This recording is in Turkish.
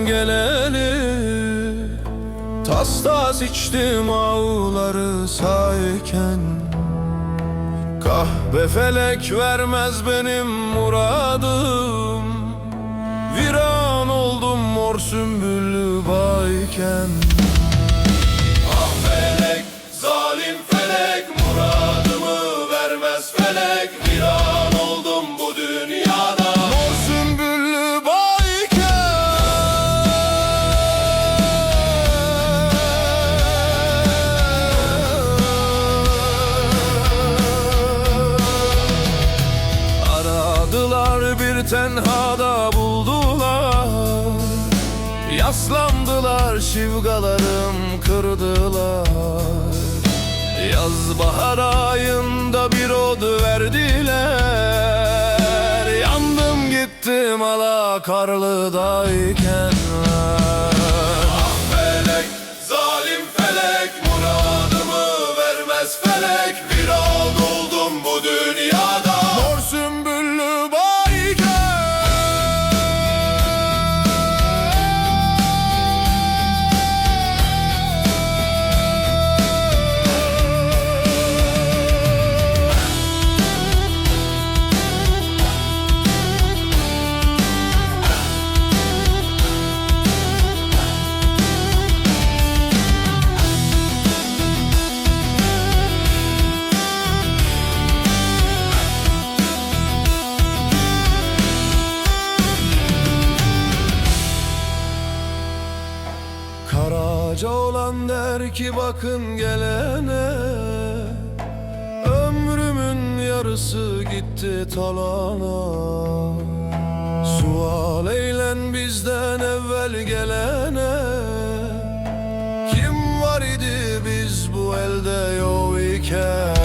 geleli, tas tas içtim ağları sayken. Kahve felek vermez benim muradım, viran oldum mor sümbüllü bayken. Ah felek, zalim felek, muradımı vermez felek, viran oldum bu dünyada mor sümbüllü bayken. Aradılar bir tenhada buldular, yaslandılar şivgalarım kırdılar. Yaz bahar ayında bir od verdiler, yandım gittim ala karlıdayken. Ah felek, zalim felek, muradımı vermez felek, viran oldum bu dünyada mor sümbüllü bayken. Karaca olan der ki bakın gelene, ömrümün yarısı gitti talana. Sual eylen bizden evvel gelene, kim var idi biz bu elde yok iken.